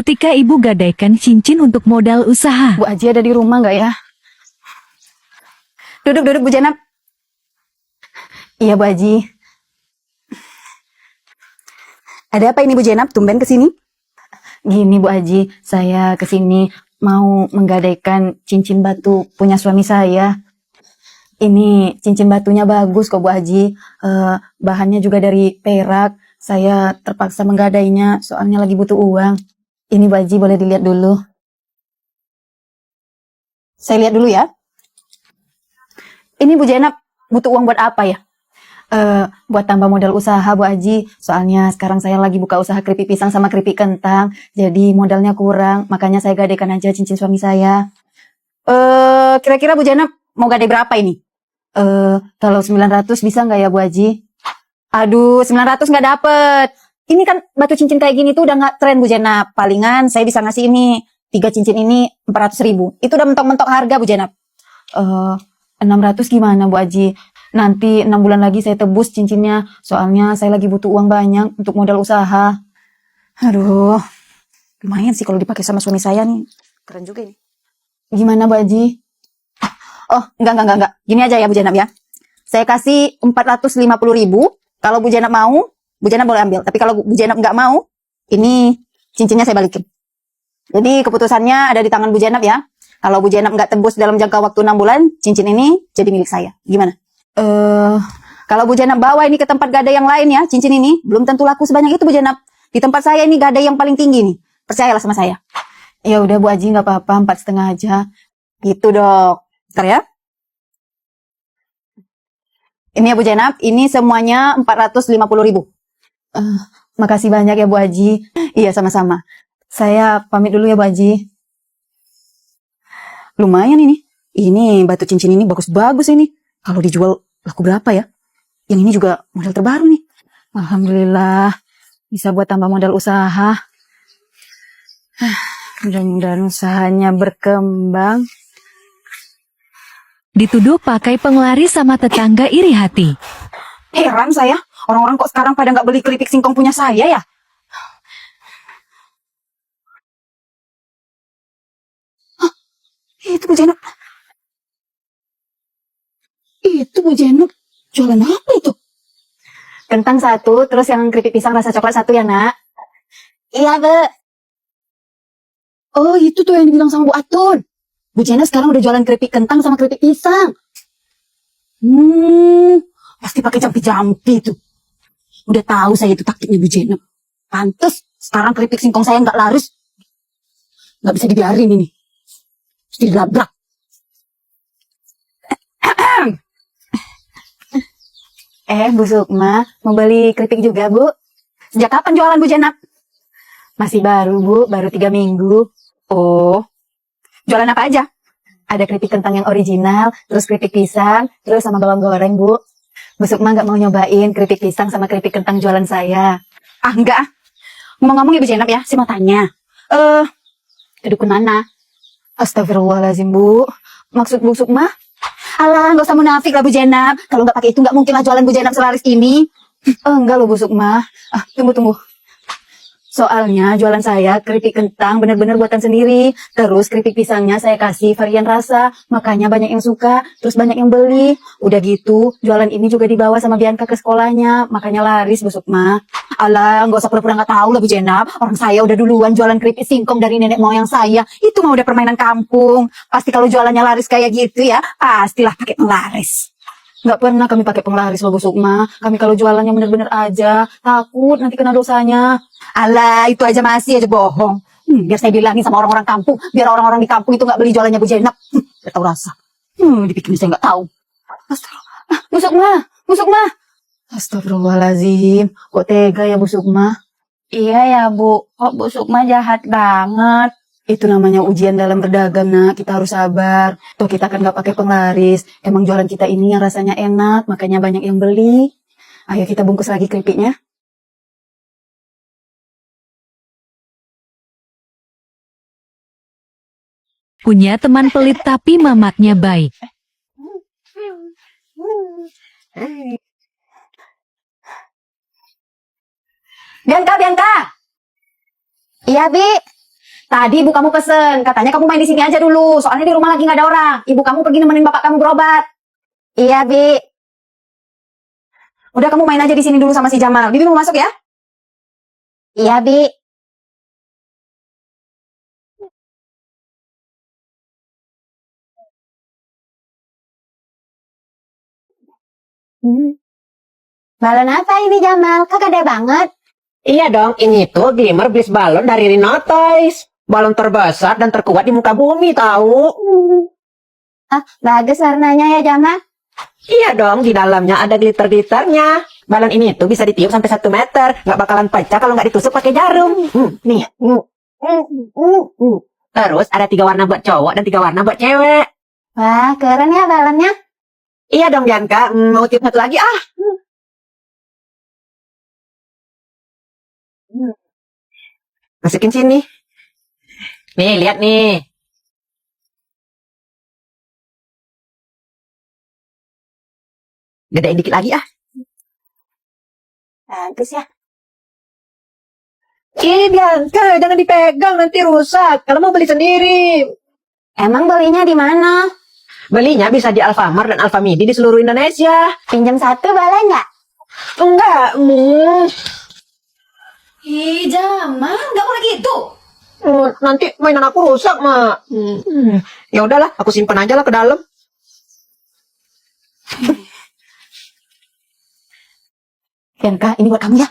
Ketika ibu gadaikan cincin untuk modal usaha. Bu Aji ada di rumah nggak ya? Duduk Bu Jenab. Iya Bu Aji. Ada apa ini Bu Jenab? Tumben kesini? Gini Bu Aji, saya kesini mau menggadaikan cincin batu punya suami saya. Ini cincin batunya bagus kok Bu Aji. Bahannya juga dari perak. Saya terpaksa menggadainya soalnya lagi butuh uang. Ini Bu Aji boleh dilihat dulu. Saya lihat dulu ya. Ini Bu Jenab butuh uang buat apa ya? Buat tambah modal usaha Bu Aji. Soalnya sekarang saya lagi buka usaha keripik pisang sama keripik kentang. Jadi modalnya kurang. Makanya saya gadaikan aja cincin suami saya. Kira-kira Bu Jenab mau gadai berapa ini? Kalau 900 bisa nggak ya Bu Aji? Aduh, 900 nggak dapet. Ini kan batu cincin kayak gini tuh udah nggak tren Bu Jenab. Palingan saya bisa ngasih ini 3 cincin ini 400.000. Itu udah mentok-mentok harga Bu Jenab. 600 gimana Bu Aji? Nanti 6 bulan lagi saya tebus cincinnya. Soalnya saya lagi butuh uang banyak untuk modal usaha. Aduh, lumayan sih kalau dipakai sama suami saya nih. Keren juga ini. Gimana Bu Aji? Oh, enggak. Gini aja ya Bu Jenab ya. Saya kasih 450.000. Kalau Bu Jenab mau, Bu Jenab boleh ambil. Tapi kalau Bu Jenab nggak mau, ini cincinnya saya balikin. Jadi keputusannya ada di tangan Bu Jenab ya. Kalau Bu Jenab nggak tebus dalam jangka waktu 6 bulan, cincin ini jadi milik saya. Gimana? Kalau Bu Jenab bawa ini ke tempat gadai yang lain ya, cincin ini belum tentu laku sebanyak itu Bu Jenab. Di tempat saya ini gadai yang paling tinggi nih. Percayalah sama saya. Ya udah Bu Aji, nggak apa-apa, 4,5 aja. Gitu dok. Bentar ya. Ini ya Bu Jenab, ini semuanya 450.000. Makasih banyak ya Bu Aji. Iya sama-sama. Saya pamit dulu ya Bu Aji. Lumayan ini. Ini batu cincin ini bagus-bagus ini. Kalau dijual laku berapa ya? Yang ini juga model terbaru nih. Alhamdulillah. Bisa buat tambah modal usaha. Mudah-mudahan usahanya berkembang. Dituduh pakai penglaris sama tetangga iri hati. Heran saya. Orang-orang kok sekarang pada nggak beli keripik singkong punya saya ya? Hah, itu Bu Jenab. Itu Bu Jenab. Jualan apa itu? Kentang 1, terus yang keripik pisang rasa coklat 1 ya nak? Iya Bu. Oh itu tuh yang dibilang sama Bu Atun. Bu Jenab sekarang udah jualan keripik kentang sama keripik pisang. Pasti pakai jampi-jampi itu. Udah tahu saya itu taktiknya Bu Jenab. Pantes sekarang keripik singkong saya nggak laris. Nggak bisa dibiarin ini. Mesti dilabrak. Bu Sukma, mau beli keripik juga Bu? Sejak kapan jualan Bu Jenab? Masih baru Bu, baru 3 minggu. Oh, jualan apa aja? Ada keripik kentang yang original, terus keripik pisang, terus sama bawang goreng Bu. Bu Sukma nggak mau nyobain keripik pisang sama keripik kentang jualan saya? Enggak. Ngomong-ngomong ya Bu Jenab ya, saya mau tanya. Duduk mana? Astagfirullahaladzim Bu. Maksud Bu Sukma? Alah, nggak usah munafik lah Bu Jenab. Kalau nggak pakai itu nggak mungkin lah jualan Bu Jenab selaris ini. Enggak loh Bu Sukma. Tunggu. Soalnya jualan saya keripik kentang bener-bener buatan sendiri. Terus keripik pisangnya saya kasih varian rasa. Makanya banyak yang suka, terus banyak yang beli. Udah gitu, jualan ini juga dibawa sama Bianca ke sekolahnya. Makanya laris Bu Sukma. Alah, nggak usah pura-pura nggak tahu lah Bu Jenab. Orang saya udah duluan jualan keripik singkong dari nenek moyang saya. Itu mah udah permainan kampung. Pasti kalau jualannya laris kayak gitu ya, pastilah pakai penglaris. Nggak pernah kami pakai penglaris loh Bu Sukma. Kami kalau jualannya bener-bener aja. Takut nanti kena dosanya. Alah, itu aja masih aja bohong. Biar saya bilangin sama orang-orang kampung. Biar orang-orang di kampung itu nggak beli jualannya Bu Jenab. Nggak tahu rasa. Dipikirin saya nggak tahu. Bu Sukma. Astagfirullahaladzim. Kok tega ya Bu Sukma? Iya ya Bu. Kok Bu Sukma jahat banget? Itu namanya ujian dalam berdagang nak. Kita harus sabar. Toh kita kan nggak pakai penglaris. Emang jualan kita ini yang rasanya enak. Makanya banyak yang beli. Ayo kita bungkus lagi keripiknya. Punya teman pelit tapi mamaknya baik. Bianca. Iya Bi. Tadi ibu kamu pesen, katanya kamu main di sini aja dulu. Soalnya di rumah lagi nggak ada orang. Ibu kamu pergi nemenin bapak kamu berobat. Iya, Bi. Udah kamu main aja di sini dulu sama si Jamal. Bibi mau masuk ya? Iya, Bi. Balon apa ini Jamal? Kok gede banget? Iya dong, ini tuh Glimmer Bliss balon dari Rhino Toys. Balon terbesar dan terkuat di muka bumi, tahu? Bagus warnanya ya Jamal. Iya dong, di dalamnya ada glitter-glitternya. Balon ini tuh bisa ditiup sampai 1 meter. Nggak bakalan pecah kalau nggak ditusuk pakai jarum. Nih. Terus ada 3 warna buat cowok dan 3 warna buat cewek. Wah, keren ya balonnya. Iya dong, Bianca. Mau tiup satu lagi? Masukin sini. Nih, lihat nih. Gedein dikit lagi Bagus ya. Ih, Bianca, jangan dipegang, nanti rusak. Kalau mau beli sendiri. Emang belinya di mana? Belinya bisa di Alfamart dan Alfamidi di seluruh Indonesia. Pinjam satu boleh nggak? Enggak, Ih, Jamal, nggak boleh gitu. nanti mainan aku rusak, Mak. Ya udahlah, aku simpan aja lah ke dalam. Bianca, ini buat kamu ya.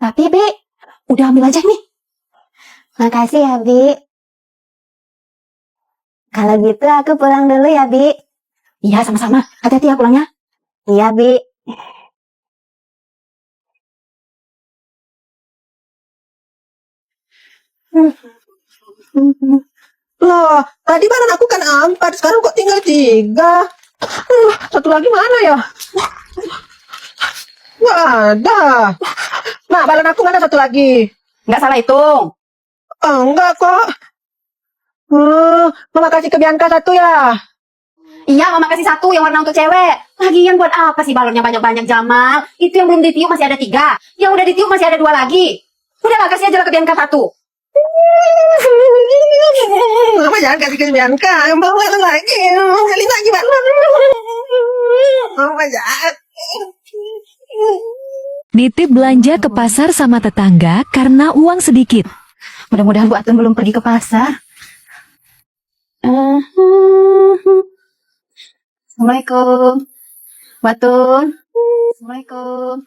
Tapi, Bi, udah ambil aja nih. Makasih ya, Bi. Kalau gitu aku pulang dulu ya, Bi. Iya, sama-sama. Hati-hati ya pulangnya. Iya, Bi. Loh, tadi balon aku kan 4, sekarang kok tinggal 3. Satu lagi mana ya? Nggak ada. Nah, balon aku mana satu lagi? Nggak salah hitung. Enggak kok. Mama kasih ke Bianca satu ya? Iya, Mama kasih satu yang warna untuk cewek. Lagian buat apa sih balonnya banyak-banyak, Jamal? Itu yang belum ditiup masih ada 3. Yang udah ditiup masih ada 2 lagi. Udahlah, kasih aja lah ke Bianca satu. Mama jangan kasih ke Bianca. Bawa lagi. Kali lagi balon. Mama jangan. Nitip belanja ke pasar sama tetangga karena uang sedikit. Mudah-mudahan Bu Atun belum pergi ke pasar. Assalamualaikum. Bu Atun. Assalamualaikum.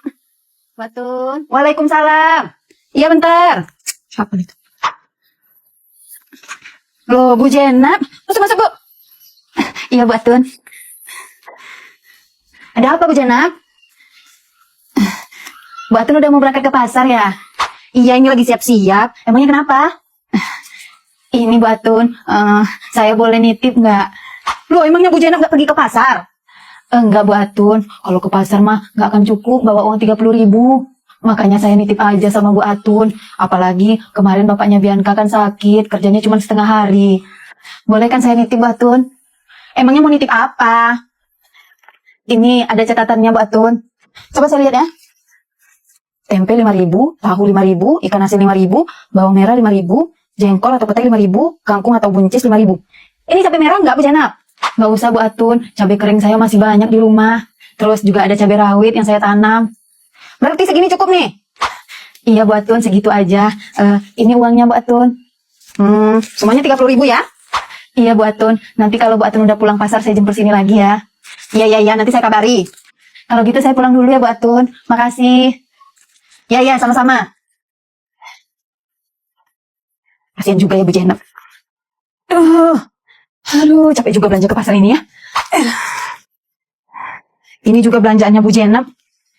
Bu Atun. Waalaikumsalam. Iya, bentar. Siapa itu? Loh, Bu Jenab. Masuk, Bu. Iya, Bu Atun. Ada apa, Bu Jenab? Bu Atun udah mau berangkat ke pasar ya? Iya, ini lagi siap-siap. Emangnya kenapa? Ini Bu Atun, saya boleh nitip nggak? Loh, emangnya Bu Jenab nggak pergi ke pasar? Enggak, Bu Atun. Kalau ke pasar mah nggak akan cukup bawa uang 30.000. Makanya saya nitip aja sama Bu Atun. Apalagi kemarin bapaknya Bianca kan sakit, kerjanya cuma setengah hari. Boleh kan saya nitip, Bu Atun? Emangnya mau nitip apa? Ini ada catatannya, Bu Atun. Coba saya lihat ya. Tempe 5.000, tahu 5.000, ikan asin 5.000, bawang merah 5.000, jengkol atau petai 5.000, kangkung atau buncis 5.000. Ini cabai merah nggak, Bu Janab? Nggak usah, Bu Atun. Cabai kering saya masih banyak di rumah. Terus juga ada cabai rawit yang saya tanam. Berarti segini cukup nih? Iya, Bu Atun, segitu aja. Ini uangnya, Bu Atun. Semuanya 30.000 ya? Iya, Bu Atun. Nanti kalau Bu Atun udah pulang pasar, saya jemput sini lagi ya. Iya, nanti saya kabari. Kalau gitu saya pulang dulu ya, Bu Atun. Makasih. Ya, sama-sama. Kasian juga ya Bu Jenab. Aduh, capek juga belanja ke pasar ini ya. Ini juga belanjaannya Bu Jenab.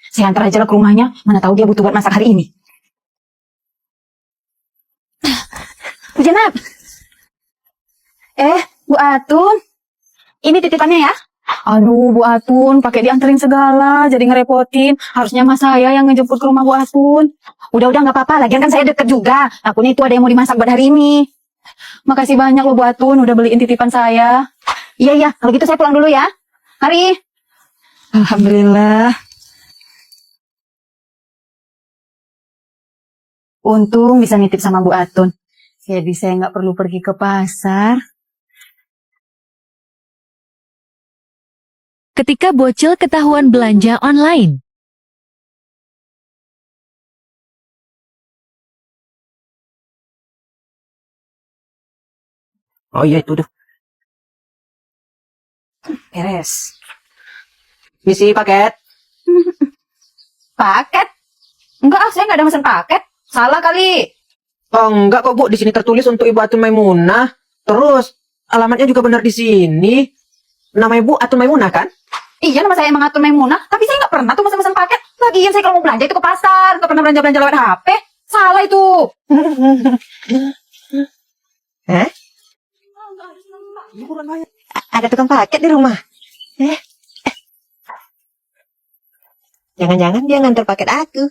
Saya antar aja lah ke rumahnya. Mana tahu dia butuh buat masak hari ini. Bu Jenab. Bu Atun. Ini titipannya ya. Aduh, Bu Atun, pakai dianterin segala, jadi ngerepotin. Harusnya mas saya yang ngejemput ke rumah Bu Atun. Udah, nggak apa-apa. Lagian kan saya deket juga. Takutnya itu ada yang mau dimasak buat hari ini. Makasih banyak loh Bu Atun, udah beliin titipan saya. Iya, kalau gitu saya pulang dulu ya. Mari. Alhamdulillah. Untung bisa nitip sama Bu Atun. Jadi saya nggak perlu pergi ke pasar. Ketika bocil ketahuan belanja online. Oh iya itu tuh. Beres. Misi paket. Paket? Enggak, saya nggak ada pesan paket. Salah kali. Oh enggak kok Bu, di sini tertulis untuk Ibu Atun Maimunah. Terus alamatnya juga benar di sini. Nama Ibu Atun Maimunah kan? Iya, nama saya emang Atun Maimunah, tapi saya nggak pernah tuh pesan-pesan paket. Lagian saya kalau mau belanja itu ke pasar, nggak pernah belanja-belanja lewat HP. Salah itu. Hah? Ada tukang paket di rumah. Jangan-jangan dia nganter paket aku.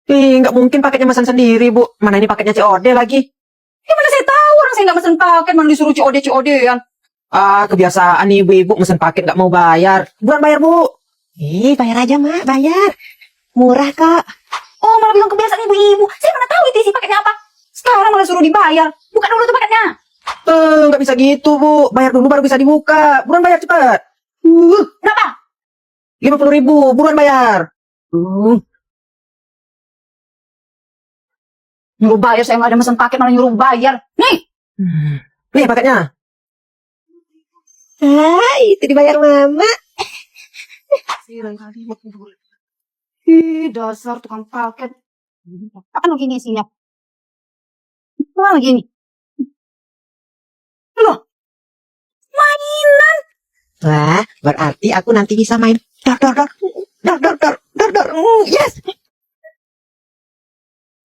Nggak mungkin paketnya pesan sendiri, Bu. Mana ini paketnya COD lagi. Ya mana saya tahu, orang saya nggak pesen paket, mana disuruh COD-COD-an. Ah, kebiasaan ibu-ibu mesen paket nggak mau bayar. Buruan bayar, Bu. Bayar aja, Mak. Bayar. Murah, Kak. Oh, malah bilang kebiasaan ibu-ibu. Saya mana tahu itu isi paketnya apa. Sekarang malah suruh dibayar. Buka dulu tuh paketnya. Nggak bisa gitu, Bu. Bayar dulu baru bisa dibuka. Buruan bayar cepat. Berapa? 50.000. Buruan bayar. Nyuruh bayar, saya nggak ada mesen paket, malah nyuruh bayar. Nih. Nih paketnya. Itu dibayar Mama. Ih, dasar tukang paket. Apa lagi ini isinya? Apa lagi ini? Loh, mainan. Wah, berarti aku nanti bisa main dor dor dor dor dor dor dor dor. Yes.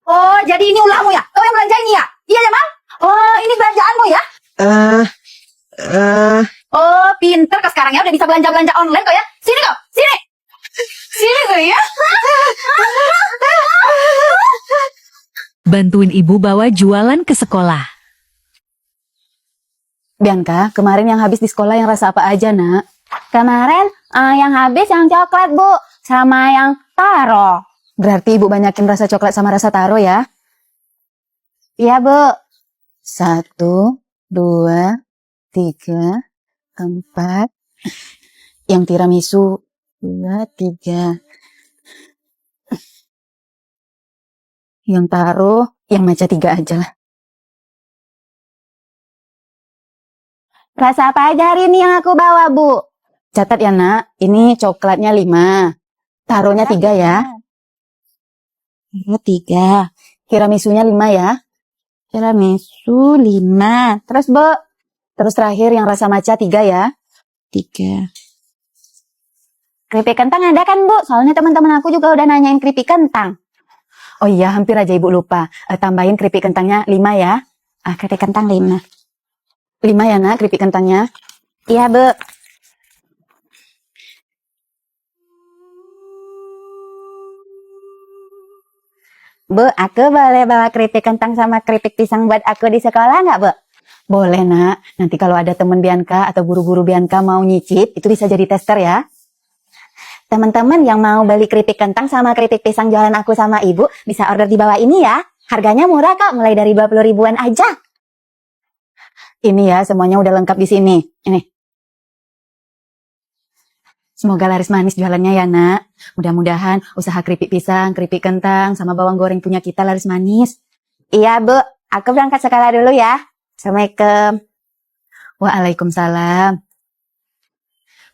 Oh, jadi ini ulahmu ya? Kau yang belanja ini ya? Iya ya, Mang? Oh, ini belanjaanmu ya? Oh, pinter kau sekarang ya, udah bisa belanja-belanja online kau ya? Sini kau, sini. Sini kau ya. Bantuin ibu bawa jualan ke sekolah. Bianca, kemarin yang habis di sekolah yang rasa apa aja, Nak? Kemarin yang habis yang coklat, Bu. Sama yang taro. Berarti Ibu banyakin rasa coklat sama rasa taro ya? Iya, Bu. 1, 2, 3, 4. Yang tiramisu. 2, 3. Yang taro, yang maca 3 aja lah. Rasa apa aja hari ini yang aku bawa, Bu? Catat ya, Nak. Ini coklatnya 5. Taronya 3 ya. 3. Tiramisunya 5 ya. Tiramisu 5. Terus, Bu. Terus terakhir yang rasa maca 3 ya. 3. Keripik kentang ada kan, Bu? Soalnya teman-teman aku juga udah nanyain keripik kentang. Oh iya, hampir aja Ibu lupa. Tambahin keripik kentangnya 5 ya. Keripik kentang 5. 5 ya, Nak, keripik kentangnya. Iya, Bu. Bu, aku boleh bawa keripik kentang sama keripik pisang buat aku di sekolah nggak, Bu? Boleh, Nak. Nanti kalau ada teman Bianca atau guru-guru Bianca mau nyicip, itu bisa jadi tester ya. Teman-teman yang mau beli keripik kentang sama keripik pisang jualan aku sama Ibu, bisa order di bawah ini ya. Harganya murah kok, mulai dari 20 ribuan aja. Ini ya, semuanya udah lengkap di sini. Ini. Semoga laris manis jualannya ya, Nak. Mudah-mudahan usaha keripik pisang, keripik kentang, sama bawang goreng punya kita laris manis. Iya, Bu. Aku berangkat sekolah dulu ya. Assalamualaikum. Waalaikumsalam.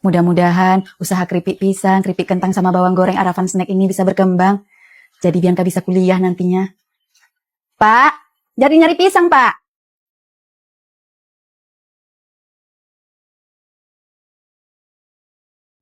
Mudah-mudahan usaha keripik pisang, keripik kentang, sama bawang goreng Arafan Snack ini bisa berkembang. Jadi Bianca bisa kuliah nantinya. Pak, jadi nyari pisang, Pak.